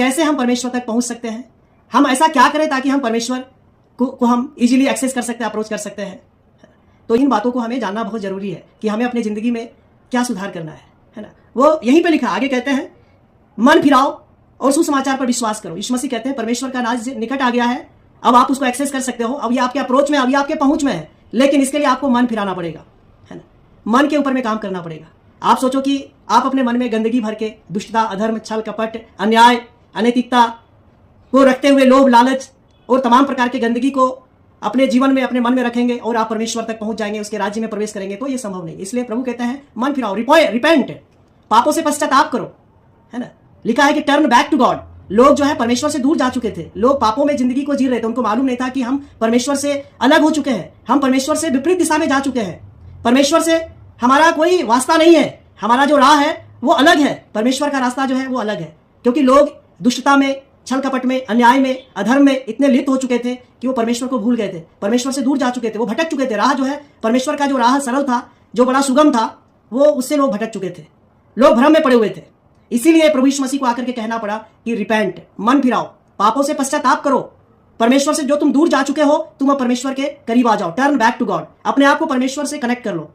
कैसे हम परमेश्वर तक पहुंच सकते हैं, हम ऐसा क्या करें ताकि हम परमेश्वर को हम इजीली एक्सेस कर सकते हैं, अप्रोच कर सकते हैं। तो इन बातों को हमें जानना बहुत जरूरी है कि हमें अपनी जिंदगी में क्या सुधार करना है ना। वो यहीं पे लिखा, आगे कहते हैं मन फिराओ और सुसमाचार पर विश्वास करो। यीशु मसीह कहते हैं परमेश्वर का राज निकट आ गया है, अब आप उसको एक्सेस कर सकते हो, अब ये आपके अप्रोच में, अब ये आपके पहुंच में है, लेकिन इसके लिए आपको मन फिराना पड़ेगा, है ना। मन के ऊपर में काम करना पड़ेगा। आप सोचो कि आप अपने मन में गंदगी भर के दुष्टता, अधर्म, छल कपट, अन्याय, अनैतिकता को रखते हुए लोभ, लालच और तमाम प्रकार के गंदगी को अपने जीवन में, अपने मन में रखेंगे और आप परमेश्वर तक पहुंच जाएंगे, उसके राज्य में प्रवेश करेंगे, तो ये संभव नहीं। इसलिए प्रभु कहते हैं मन फिराओ, रिपेंट, पापों से पश्चाताप करो, है ना। लिखा है कि टर्न बैक टू गॉड। लोग जो है परमेश्वर से दूर जा चुके थे, लोग पापों में जिंदगी को जी रहे थे, उनको मालूम नहीं था कि हम परमेश्वर से अलग हो चुके हैं, हम परमेश्वर से विपरीत दिशा में जा चुके हैं, परमेश्वर से हमारा कोई वास्ता नहीं है, हमारा जो राह है वो अलग है, परमेश्वर का रास्ता जो है वो अलग है। क्योंकि लोग दुष्टता में, छल कपट में, अन्याय में, अधर्म में इतने लिप्त हो चुके थे कि वो परमेश्वर को भूल गए थे, परमेश्वर से दूर जा चुके थे, वो भटक चुके थे। राह जो है, परमेश्वर का जो राह सरल था, जो बड़ा सुगम था, वो उससे लोग भटक चुके थे, लोग भ्रम में पड़े हुए थे। इसीलिए प्रभु यीशु मसीह को आकर के कहना पड़ा कि रिपेंट, मन फिराओ, पापों से पश्चाताप करो, परमेश्वर से जो तुम दूर जा चुके हो, तुम अब परमेश्वर के करीब आ जाओ, टर्न बैक टू गॉड। अपने आप को परमेश्वर से कनेक्ट कर लो,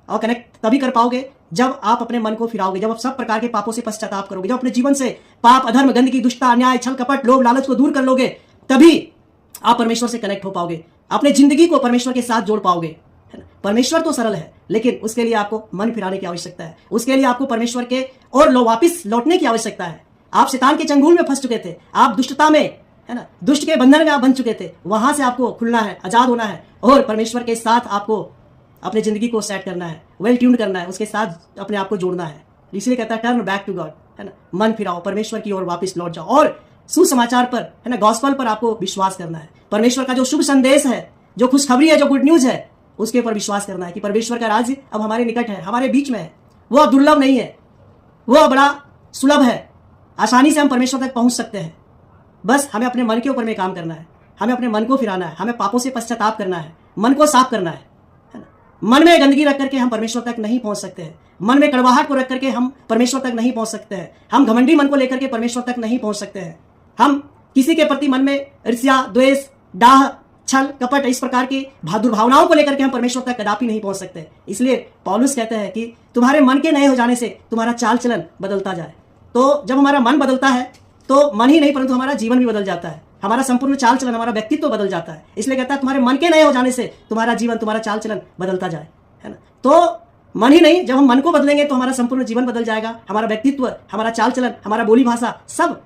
और कनेक्ट तभी कर पाओगे जब आप अपने मन को फिराओगे, जब आप सब प्रकार के पापों से पश्चाताप करोगे, जब अपने जीवन से पाप, अधर्म, गंदगी, दुष्टता, अन्याय, छल कपट, लोभ, लालच को दूर कर लोगे, तभी आप परमेश्वर से कनेक्ट हो पाओगे, अपने जिंदगी को परमेश्वर के साथ जोड़ पाओगे, है ना। परमेश्वर तो सरल है, लेकिन उसके लिए आपको मन फिराने की आवश्यकता है, उसके लिए आपको परमेश्वर के और वापिस लौटने की आवश्यकता है। आप शैतान के चंगुल में फंस चुके थे, आप दुष्टता में, है ना, दुष्ट के बंधन में आप बन चुके थे, वहां से आपको खुलना है, आजाद होना है, और परमेश्वर के साथ आपको अपने जिंदगी को सेट करना है, वेल ट्यून्ड करना है, उसके साथ अपने आप को जोड़ना है। इसलिए कहता है टर्न बैक टू गॉड, है ना, मन फिराओ, परमेश्वर की ओर वापस लौट जाओ, और सुसमाचार पर, है ना, गॉस्पल पर आपको विश्वास करना है। परमेश्वर का जो शुभ संदेश है, जो खुशखबरी है, जो गुड न्यूज है, उसके ऊपर विश्वास करना है कि परमेश्वर का राज्य अब हमारे निकट है, हमारे बीच में है, वो अब दुर्लभ नहीं है, वो बड़ा सुलभ है, आसानी से हम परमेश्वर तक पहुंच सकते हैं। बस हमें अपने मन के ऊपर में काम करना है, हमें अपने मन को फिराना है, हमें पापों से पश्चाताप करना है, मन को साफ करना है ना। मन में गंदगी रख करके हम परमेश्वर तक नहीं पहुंच सकते हैं, मन में कड़वाहट को रख करके हम परमेश्वर तक नहीं पहुंच सकते हैं, हम घमंडी मन को लेकर के परमेश्वर तक नहीं पहुंच सकते हैं, हम किसी के प्रति मन में ईर्ष्या, द्वेष, डाह, छल कपट, इस प्रकार की दुर्भावनाओं को लेकर के हम परमेश्वर तक कदापि नहीं पहुंच सकते। इसलिए पौलुस कहते हैं कि तुम्हारे मन के नए हो जाने से तुम्हारा चाल चलन बदलता जाए। तो जब हमारा मन बदलता है तो मन ही नहीं परंतु हमारा जीवन भी बदल जाता है, हमारा संपूर्ण चाल चलन, हमारा व्यक्तित्व बदल जाता है। इसलिए कहता है तुम्हारे मन के नए हो जाने से तुम्हारा जीवन, तुम्हारा चाल चलन बदलता जाए, है ना। तो मन ही नहीं, जब हम मन को बदलेंगे तो हमारा संपूर्ण जीवन बदल जाएगा, हमारा व्यक्तित्व, हमारा चाल चलन, हमारा बोली भाषा सब